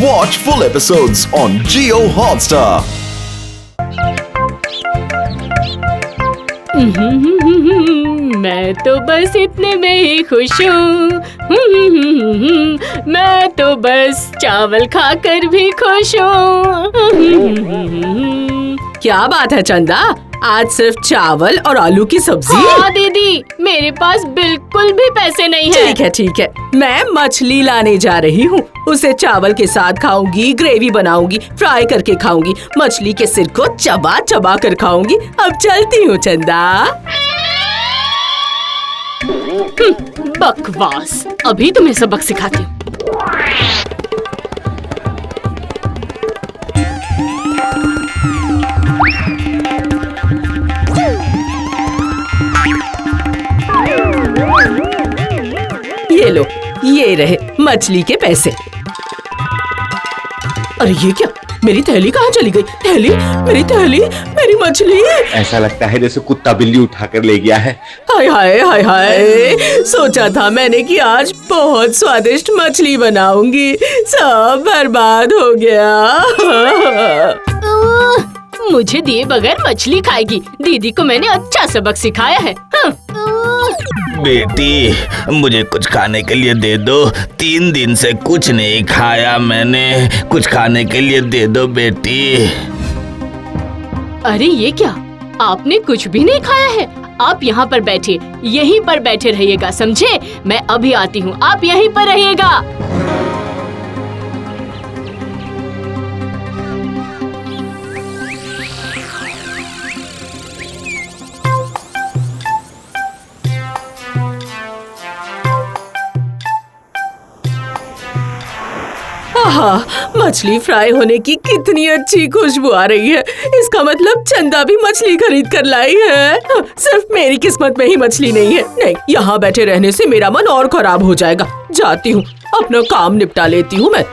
Watch full episodes on Jio Hotstar. मैं तो बस इतने में ही खुश हूँ। मैं तो बस चावल खाकर भी खुश हूँ। क्या बात है चंदा, आज सिर्फ चावल और आलू की सब्जी? हाँ दीदी, मेरे पास बिल्कुल भी पैसे नहीं है। ठीक है, मैं मछली लाने जा रही हूँ। उसे चावल के साथ खाऊंगी, ग्रेवी बनाऊंगी, फ्राई करके खाऊंगी, मछली के सिर को चबा चबा कर खाऊंगी। अब चलती हूँ चंदा। बकवास, अभी तुम्हें सबक सिखाती हूँ। ये लो, ये रहे मछली के पैसे। अरे ये क्या, मेरी थैली कहाँ चली गई? थैली, मेरी थैली, मेरी मछली। ऐसा लगता है जैसे कुत्ता बिल्ली उठाकर ले गया है। हाय हाय हाय हाय, सोचा था मैंने कि आज बहुत स्वादिष्ट मछली बनाऊंगी, सब बर्बाद हो गया। मुझे दिए बगैर मछली खाएगी। दीदी को मैंने अच्छा सबक सिखाया है। बेटी, मुझे कुछ खाने के लिए दे दो। 3 दिन से कुछ नहीं खाया मैंने, कुछ खाने के लिए दे दो बेटी। अरे ये क्या, आपने कुछ भी नहीं खाया है? आप यहाँ पर बैठिए, यहीं पर बैठे रहिएगा, समझे? मैं अभी आती हूँ, आप यहीं पर रहिएगा। आहा, मछली फ्राई होने की कितनी अच्छी खुशबू आ रही है। इसका मतलब चंदा भी मछली खरीद कर लाई है। सिर्फ मेरी किस्मत में ही मछली नहीं है। नहीं, यहाँ बैठे रहने से मेरा मन और खराब हो जाएगा। जाती हूँ, अपना काम निपटा लेती हूँ मैं।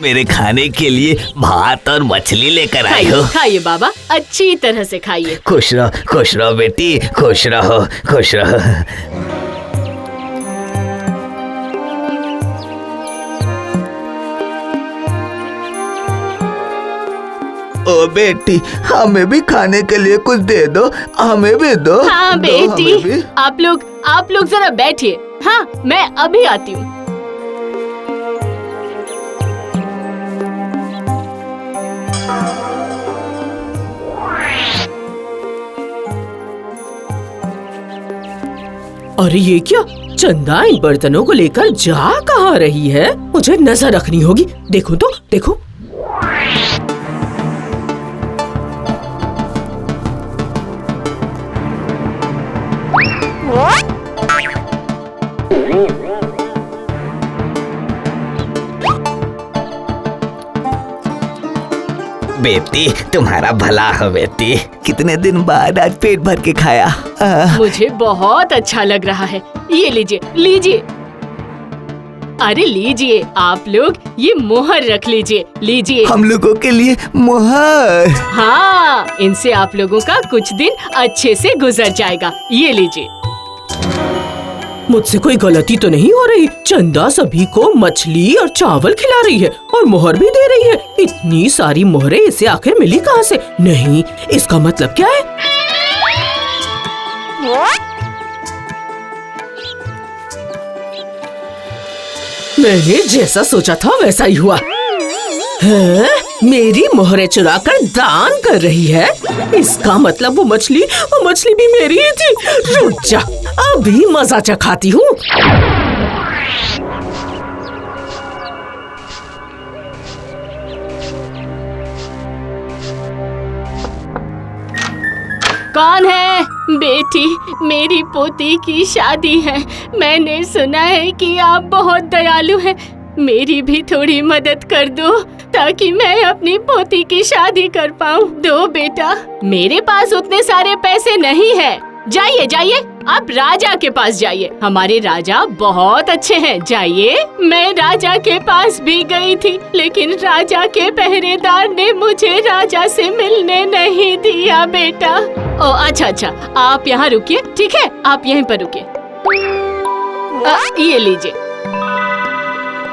मेरे खाने के लिए भात और मछली लेकर आई हो। खाइए बाबा, अच्छी तरह से खाइए। खुश रहो बेटी, खुश रहो, खुश रहो। ओ बेटी, हमें भी खाने के लिए कुछ दे दो, हमें भी दो। हाँ दो हमें बेटी, भी। आप लोग जरा बैठिए। हाँ, मैं अभी आती हूँ। अरे ये क्या, चंदा इन बर्तनों को लेकर जा कहाँ रही है? मुझे नजर रखनी होगी। देखो तो, देखो। बेटी, तुम्हारा भला हो बेटी। कितने दिन बाद आज पेट भर के खाया। मुझे बहुत अच्छा लग रहा है। ये लीजिए, लीजिए। अरे लीजिए, आप लोग ये मोहर रख लीजिए, लीजिए। हम लोगों के लिए मोहर। हाँ, इनसे आप लोगों का कुछ दिन अच्छे से गुजर जाएगा। ये लीजिए। मुझसे कोई गलती तो नहीं हो रही? चंदा सभी को मछली और चावल खिला रही है और मोहर भी दे रही है। इतनी सारी मोहरें इसे आखिर मिली कहाँ से? नहीं, इसका मतलब क्या है? मैंने जैसा सोचा था वैसा ही हुआ। है? मेरी मोहरें चुराकर दान कर रही है। इसका मतलब वो मछली भी मेरी ही थी। रुक जा, अभी मजा चखाती हूँ। कौन है? बेटी, मेरी पोती की शादी है। मैंने सुना है कि आप बहुत दयालु हैं। मेरी भी थोड़ी मदद कर दो ताकि मैं अपनी पोती की शादी कर पाऊं। दो बेटा, मेरे पास उतने सारे पैसे नहीं है। जाइए जाइए, आप राजा के पास जाइए। हमारे राजा बहुत अच्छे हैं। जाइए। मैं राजा के पास भी गई थी, लेकिन राजा के पहरेदार ने मुझे राजा से मिलने नहीं दिया बेटा। ओ अच्छा अच्छा, आप यहाँ रुकिए, ठीक है? आप यहीं पर रुकिए। ये लीजिए।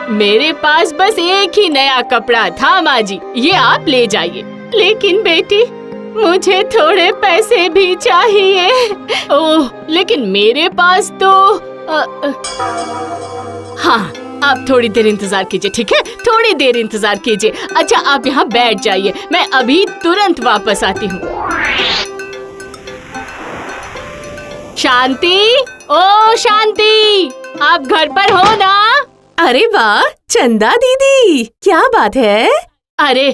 मेरे पास बस एक ही नया कपड़ा था माँ जी, ये आप ले जाइए। लेकिन बेटी, मुझे थोड़े पैसे भी चाहिए। ओह, लेकिन मेरे पास तो हाँ, आप थोड़ी देर इंतजार कीजिए, ठीक है? थोड़ी देर इंतजार कीजिए। अच्छा, आप यहाँ बैठ जाइए, मैं अभी तुरंत वापस आती हूँ। शांति, ओ शांति, आप घर पर हो ना? अरे वाह चंदा दीदी, क्या बात है? अरे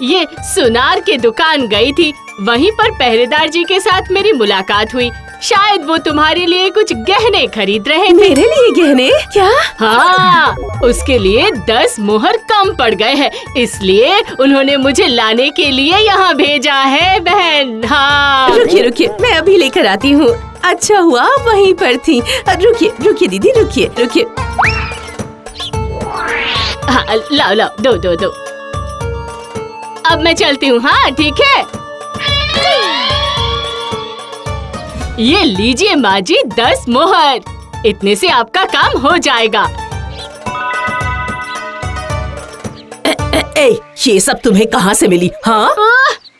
ये सुनार की दुकान गई थी, वहीं पर पहरेदार जी के साथ मेरी मुलाकात हुई। शायद वो तुम्हारे लिए कुछ गहने खरीद रहे थे। मेरे लिए गहने? क्या? हाँ, उसके लिए 10 मोहर कम पड़ गए हैं, इसलिए उन्होंने मुझे लाने के लिए यहाँ भेजा है बहन। हाँ, रुकिए रुकिए, मैं अभी लेकर आती हूँ। अच्छा हुआ आप वहीं पर थी। रुकिए रुकिए दीदी, रुकिए रुकिए। हाँ, लाओ लाओ, दो दो दो। अब मैं चलती हूँ। हाँ ठीक है। ये लीजिए माँ जी 10 मोहर, इतने से आपका काम हो जाएगा। ये सब तुम्हें कहाँ से मिली? हाँ,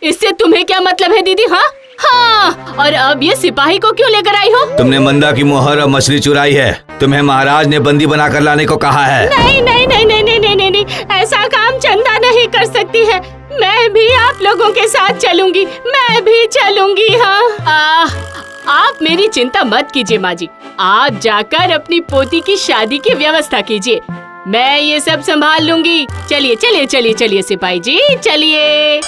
इससे तुम्हें क्या मतलब है दीदी? हाँ हाँ, और अब ये सिपाही को क्यों लेकर आई हो? तुमने मंदा की मोहर और मछली चुराई है। तुम्हें महाराज ने बंदी बनाकर लाने को कहा है। नहीं नहीं नहीं नहीं नहीं नहीं नहीं, नहीं। ऐसा काम चंदा नहीं कर सकती है। मैं भी आप लोगों के साथ चलूंगी, मैं भी चलूंगी। हाँ, आप मेरी चिंता मत कीजिए माँ जी, आप जाकर अपनी पोती की शादी की व्यवस्था कीजिए, मैं ये सब संभाल लूंगी। चलिए चलिए चलिए चलिए सिपाही जी, चलिए।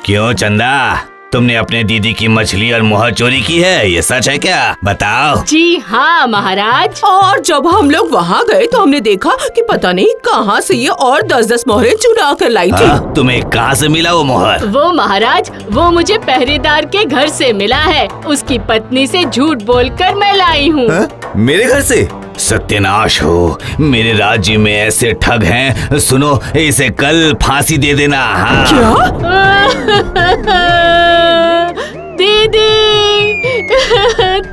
क्यों चंदा, तुमने अपने दीदी की मछली और मोहर चोरी की है, ये सच है क्या? बताओ। जी हाँ महाराज। और जब हम लोग वहाँ गए तो हमने देखा कि पता नहीं कहाँ से ये और 10-10 मोहरें चुरा कर लाई थी। तुम्हें कहाँ से मिला वो मोहर? वो महाराज, वो मुझे पहरेदार के घर से मिला है। उसकी पत्नी से झूठ बोलकर मैं लाई हूँ। मेरे घर से? सत्यानाश हो, मेरे राज्य में ऐसे ठग हैं। सुनो, इसे कल फांसी दे देना। हाँ। दीदी,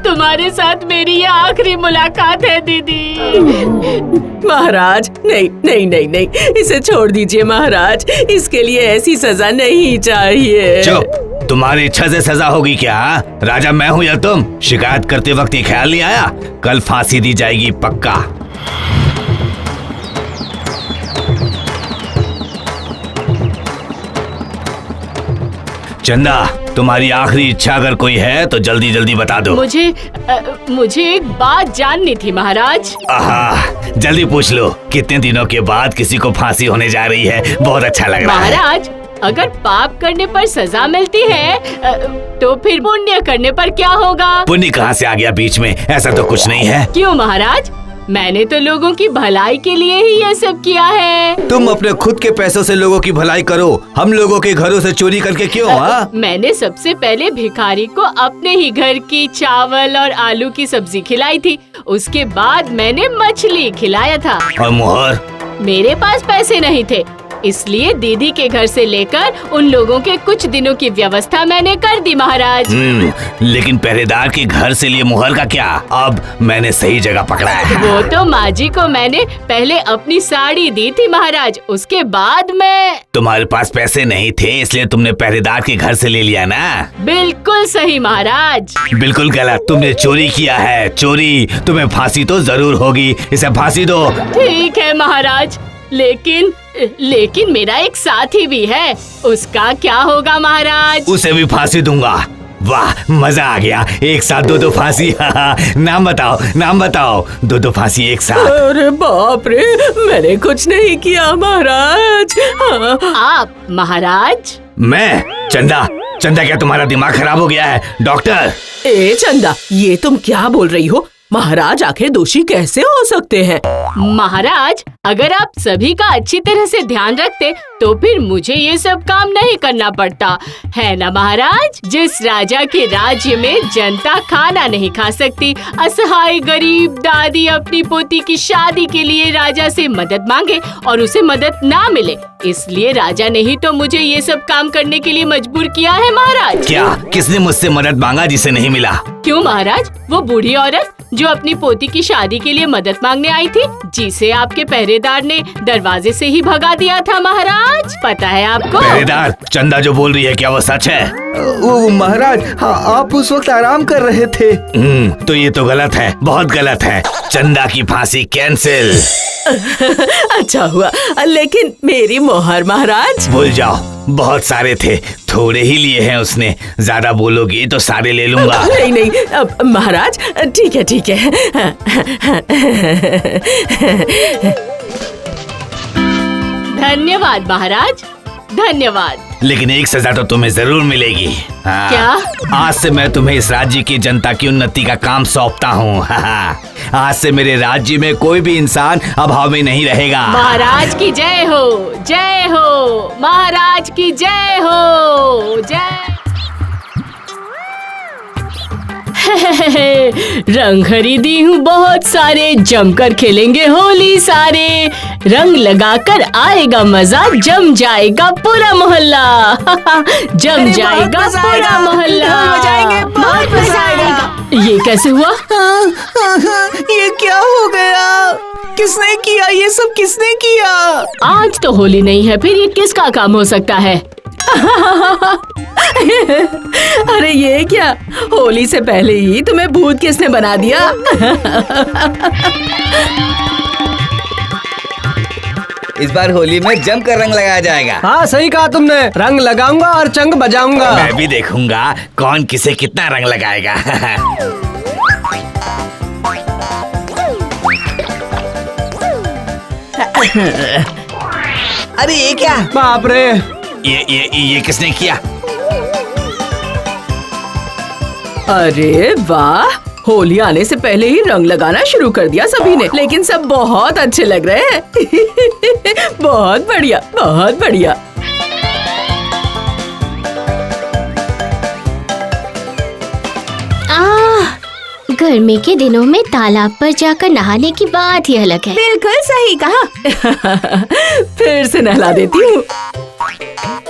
तुम्हारे साथ मेरी ये आखिरी मुलाकात है दीदी। महाराज, नहीं नहीं नहीं नहीं, इसे छोड़ दीजिए महाराज, इसके लिए ऐसी सजा नहीं चाहिए। चुप, तुम्हारी इच्छा से सजा होगी क्या? राजा मैं हूँ या तुम? शिकायत करते वक्त ये ख्याल नहीं आया? कल फांसी दी जाएगी पक्का। चंदा, तुम्हारी आखिरी इच्छा अगर कोई है तो जल्दी जल्दी बता दो। मुझे एक बात जाननी थी महाराज। आहा, जल्दी पूछ लो। कितने दिनों के बाद किसी को फांसी होने जा रही है, बहुत अच्छा लग रहा है। महाराज, अगर पाप करने पर सजा मिलती है तो फिर पुण्य करने पर क्या होगा? पुण्य कहाँ से आ गया बीच में? ऐसा तो कुछ नहीं है। क्यों महाराज? मैंने तो लोगों की भलाई के लिए ही ये सब किया है। तुम अपने खुद के पैसों से लोगों की भलाई करो, हम लोगों के घरों से चोरी करके क्यों? मैंने सबसे पहले भिखारी को अपने ही घर की चावल और आलू की सब्जी खिलाई थी, उसके बाद मैंने मछली खिलाया था। और मोहर? मेरे पास पैसे नहीं थे, इसलिए दीदी के घर से लेकर उन लोगों के कुछ दिनों की व्यवस्था मैंने कर दी महाराज। लेकिन पहरेदार के घर से लिए मोहर का क्या? अब मैंने सही जगह पकड़ा है। वो तो माँ जी को मैंने पहले अपनी साड़ी दी थी महाराज, उसके बाद मैं। तुम्हारे पास पैसे नहीं थे इसलिए तुमने पहरेदार के घर से ले लिया ना? बिल्कुल सही महाराज। बिल्कुल गलत, तुमने चोरी किया है, चोरी। तुम्हें फांसी तो जरूर होगी, इसे फांसी दो। ठीक है महाराज, लेकिन मेरा एक साथी भी है, उसका क्या होगा महाराज? उसे भी फांसी दूंगा। वाह, मजा आ गया। एक साथ दो फांसी। नाम बताओ, नाम बताओ। दो फांसी एक साथ। अरे बाप रे, मैंने कुछ नहीं किया महाराज। हाँ। आप महाराज? मैं? चंदा, चंदा क्या तुम्हारा दिमाग खराब हो गया है? डॉक्टर। ए चंदा, ये तुम क्या बोल रही हो? महाराज आखिर दोषी कैसे हो सकते हैं? महाराज, अगर आप सभी का अच्छी तरह से ध्यान रखते तो फिर मुझे ये सब काम नहीं करना पड़ता, है ना महाराज? जिस राजा के राज्य में जनता खाना नहीं खा सकती, असहाय गरीब दादी अपनी पोती की शादी के लिए राजा से मदद मांगे और उसे मदद ना मिले, इसलिए राजा ने ही तो मुझे ये सब काम करने के लिए मजबूर किया है महाराज। क्या? किसने मुझसे मदद मांगा जिसे नहीं मिला? क्यों महाराज? वो बूढ़ी औरत जो अपनी पोती की शादी के लिए मदद मांगने आई थी, जिसे आपके पहरेदार ने दरवाजे से ही भगा दिया था महाराज, पता है आपको? पहरेदार? चंदा जो बोल रही है क्या वो सच है? ओ महाराज, हाँ, आप उस वक्त आराम कर रहे थे। तो ये तो गलत है, बहुत गलत है। चंदा की फांसी कैंसिल। अच्छा हुआ, लेकिन मेरी मोहर महाराज? भूल जाओ, बहुत सारे थे, थोड़े ही लिए हैं उसने। ज्यादा बोलोगी तो सारे ले लूंगा। नहीं नहीं, अब महाराज ठीक है ठीक है। धन्यवाद महाराज, धन्यवाद। लेकिन एक सजा तो तुम्हें जरूर मिलेगी। हाँ। क्या? आज से मैं तुम्हें इस राज्य की जनता की उन्नति का काम सौंपता हूँ। आज से मेरे राज्य में कोई भी इंसान अभाव में नहीं रहेगा। महाराज की जय हो, जय हो, महाराज की जय हो, जय। रंग खरीदी हूँ बहुत सारे, जमकर खेलेंगे होली सारे, रंग लगाकर आएगा मजा, जम जाएगा पूरा मोहल्ला। जम जाएगा पूरा मोहल्ला, बहुत मजा आएगा। ये कैसे हुआ? ये क्या हो गया? किसने किया ये सब? किसने किया? आज तो होली नहीं है, फिर ये किसका काम हो सकता है? अरे ये क्या, होली से पहले ही तुम्हें भूत किसने बना दिया? इस बार होली में जमकर रंग लगाया जाएगा। हाँ सही कहा तुमने, रंग लगाऊंगा और चंग बजाऊंगा। मैं भी देखूंगा कौन किसे कितना रंग लगाएगा। अरे ये क्या? बाप रे, ये किसने किया? अरे वाह, होली आने से पहले ही रंग लगाना शुरू कर दिया सभी ने, लेकिन सब बहुत अच्छे लग रहे हैं। बहुत बढ़िया, बहुत बढ़िया। गर्मी के दिनों में तालाब पर जाकर नहाने की बात ही अलग है। बिल्कुल सही कहा। फिर से नहला देती हूँ।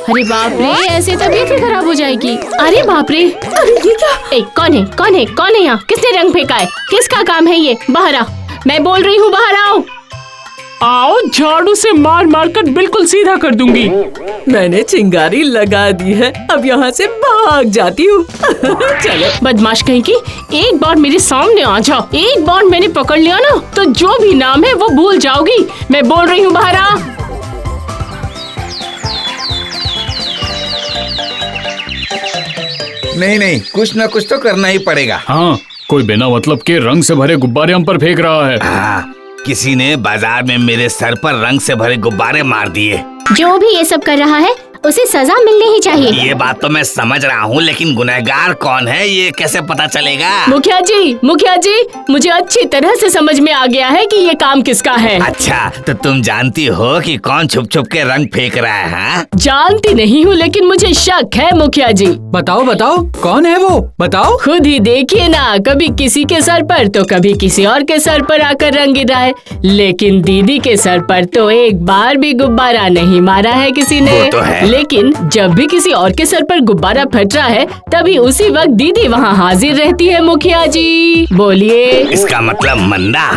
अरे बाप रे, ऐसे तबीयत ही खराब हो जाएगी। अरे बाप रे, अरे ये क्या? कौन है? कौन है? कौन है यहाँ? किसने रंग फेंका है? किसका काम है ये? बाहर आओ, मैं बोल रही हूँ, बाहर आओ। आओ, झाड़ू से मार मार कर बिल्कुल सीधा कर दूंगी। मैंने चिंगारी लगा दी है, अब यहाँ से भाग जाती हूँ। चलो। बदमाश कहीं की, एक बार मेरे सामने आ जाओ। एक बार मैंने पकड़ लिया ना तो जो भी नाम है वो भूल जाओगी। मैं बोल रही हूँ, बाहर आ। नहीं, कुछ ना कुछ तो करना ही पड़ेगा। हाँ, कोई बिना मतलब के रंग से भरे गुब्बारे हम पर फेंक रहा है। हाँ, किसी ने बाजार में मेरे सर पर रंग से भरे गुब्बारे मार दिए। जो भी ये सब कर रहा है उसे सजा मिलनी ही चाहिए। ये बात तो मैं समझ रहा हूँ, लेकिन गुनहगार कौन है ये कैसे पता चलेगा? मुखिया जी, मुझे अच्छी तरह से समझ में आ गया है कि ये काम किसका है। अच्छा, तो तुम जानती हो कि कौन छुप छुप के रंग फेंक रहा है? हाँ? जानती नहीं हूँ, लेकिन मुझे शक है मुखिया जी। बताओ बताओ, कौन है वो? बताओ। खुद ही देखिए ना, कभी किसी के सर पर तो कभी किसी और के सर पर आकर रंग गिरा है, लेकिन दीदी के सर पर तो एक बार भी गुब्बारा नहीं मारा है किसी ने। वो तो है। लेकिन जब भी किसी और के सर पर गुब्बारा फट रहा है, तभी उसी वक्त दीदी वहाँ हाजिर रहती है। मुखिया जी बोलिए। इसका मतलब मंदा।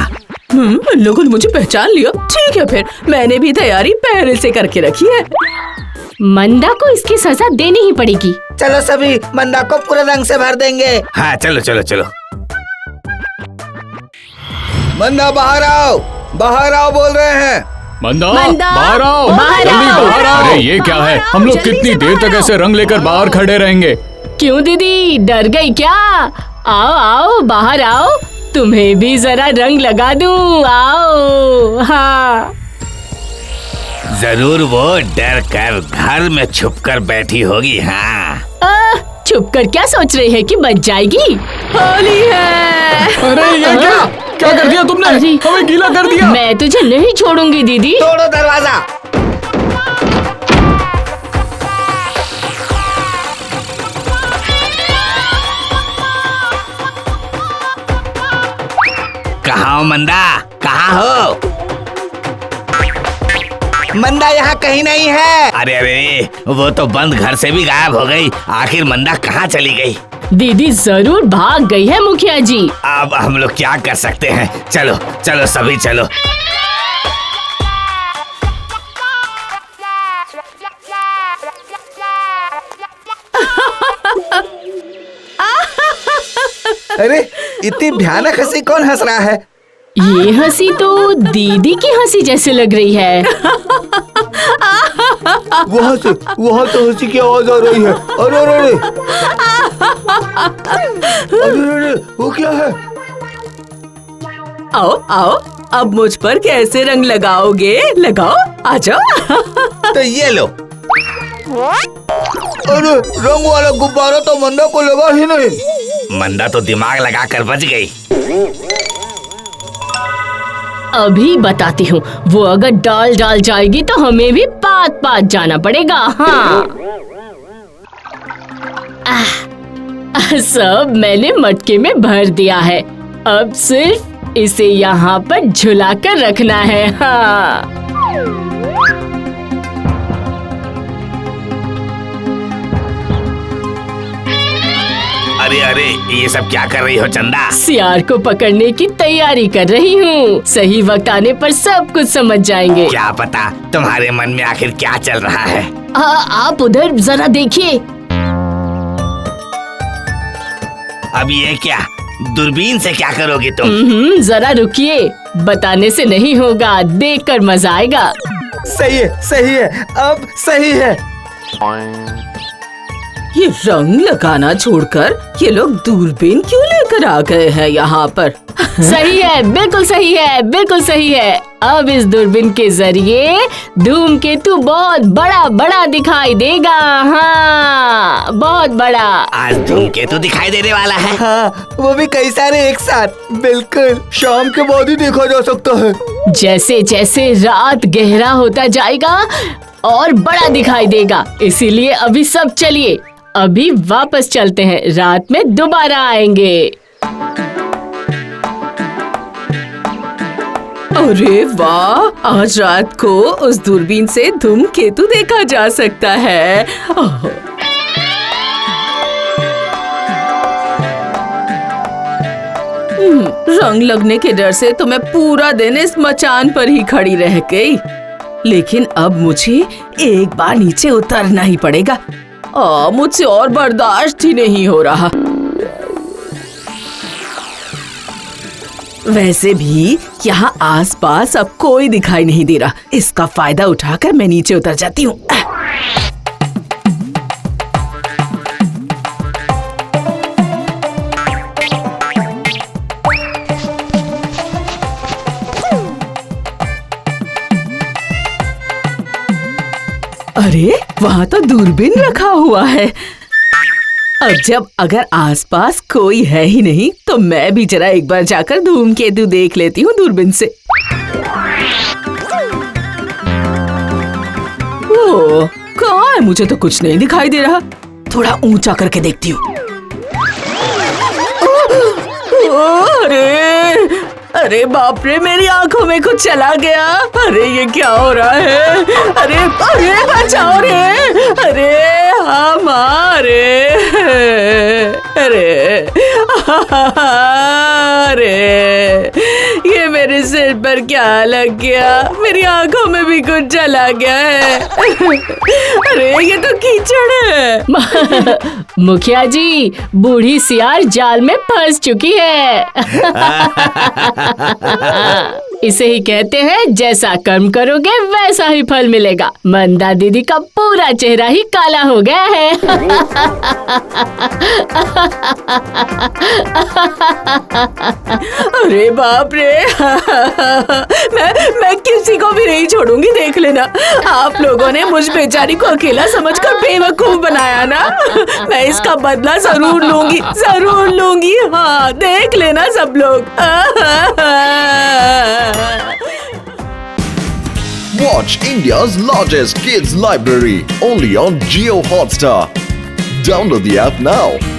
इन लोगों ने मुझे पहचान लिया। ठीक है, फिर मैंने भी तैयारी पहले से करके रखी है। मंदा को इसकी सजा देनी ही पड़ेगी। चलो सभी मंदा को पूरे रंग से भर देंगे। हाँ, चलो चलो चलो। मंदा बाहर आओ बोल रहे हैं। मंदा, मंदा, बाहर आओ, बाहर जल्दी आओ, बाहर आओ। अरे ये क्या बाहर है? आओ, हम लोग जल्दी कितनी से देर बाहर तक आओ। ऐसे रंग लेकर बाहर खड़े रहेंगे? क्यों दीदी, डर गई क्या? आओ आओ, बाहर आओ, तुम्हें भी जरा रंग लगा दूं, आओ। हाँ, जरूर वो डर कर घर में छुप कर बैठी होगी। हाँ, छुप कर क्या सोच रही है कि बच जाएगी? होली है। अरे ये क्या क्या कर दिया तुमने? हमें गीला कर दिया। मैं तुझे नहीं छोड़ूंगी दीदी। तोड़ो दरवाजा। कहाँ हो मंदा, कहाँ हो? मंदा यहाँ कहीं नहीं है। अरे अरे, वो तो बंद घर से भी गायब हो गई। आखिर मंदा कहाँ चली गई? दीदी जरूर भाग गई है मुखिया जी। अब हम लोग क्या कर सकते हैं? चलो चलो सभी चलो। अरे इतनी भयानक हंसी कौन हंस रहा है? ये हंसी तो दीदी की हंसी जैसे लग रही है। वहाँ से हंसी की आवाज आ रही है। अरे अरे अरे, अरे अरे, वो क्या है? आओ आओ, अब मुझ पर कैसे रंग लगाओगे? लगाओ, आ जाओ। तो ये लो। अरे रंग वाला गुब्बारा तो मंदा को लगा ही नहीं। मंदा तो दिमाग लगा कर बच गई। अभी बताती हूँ, वो अगर डाल जाएगी तो हमें भी पात पात जाना पड़ेगा। हाँ, सब मैंने मटके में भर दिया है। अब सिर्फ इसे यहाँ पर झुला कर रखना है। हाँ, अरे अरे, ये सब क्या कर रही हो चंदा? सियार को पकड़ने की तैयारी कर रही हूँ। सही वक्त आने पर सब कुछ समझ जाएंगे। क्या पता तुम्हारे मन में आखिर क्या चल रहा है। आप उधर जरा देखिए। अब ये क्या, दूरबीन से क्या करोगी तुम? जरा रुकिए, बताने से नहीं होगा, देखकर मजा आएगा। सही है, अब सही है। ये रंग लगाना छोड़कर ये लोग दूरबीन क्यों लेकर आ गए हैं यहाँ पर? सही है, बिल्कुल सही है, बिल्कुल सही है। अब इस दूरबीन के जरिए धूमकेतु बहुत बड़ा दिखाई देगा। हाँ, बहुत बड़ा। आज धूमकेतु दिखाई देने वाला है। हाँ, वो भी कई सारे एक साथ। बिल्कुल, शाम के बाद ही देखा जा सकता है। जैसे जैसे रात गहरा होता जाएगा और बड़ा दिखाई देगा। इसीलिए अभी सब चलिए, अभी वापस चलते हैं, रात में दोबारा आएंगे। अरे वाह, आज रात को उस दूरबीन से धूमकेतु देखा जा सकता है। रंग लगने के डर से तो मैं पूरा दिन इस मचान पर ही खड़ी रह गई, लेकिन अब मुझे एक बार नीचे उतरना ही पड़ेगा। मुझसे और बर्दाश्त ही नहीं हो रहा। वैसे भी यहाँ आसपास अब कोई दिखाई नहीं दे रहा। इसका फायदा उठाकर मैं नीचे उतर जाती हूँ। अरे वहाँ तो दूरबीन रखा हुआ है। अब अगर आसपास कोई है ही नहीं तो मैं भी जरा एक बार जाकर धूमकेतु देख लेती हूँ दूरबीन से। ओ, कहाँ है? मुझे तो कुछ नहीं दिखाई दे रहा। थोड़ा ऊंचा करके देखती हूँ। अरे बाप रे, मेरी आंखों में कुछ चला गया। अरे ये क्या हो रहा है? अरे बचाओ रे। अरे हमारे, अरे ये मेरे सिर पर क्या लग गया? मेरी आंखों में भी कुछ चला गया है। अरे ये तो कीचड़ है। मुखिया जी, बूढ़ी सियार जाल में फंस चुकी है। इसे ही कहते हैं जैसा कर्म करोगे वैसा ही फल मिलेगा। मंदा दीदी का पूरा चेहरा ही काला हो गया है। अरे बाप रे। मैं किसी को भी नहीं छोड़ूंगी, देख लेना। आप लोगों ने मुझ बेचारी को अकेला समझकर बेवकूफ बनाया ना। मैं इसका बदला जरूर लूंगी, जरूर लूंगी। हाँ, देख लेना सब लोग। Watch India's largest kids library only on Jio Hotstar. Download the app now.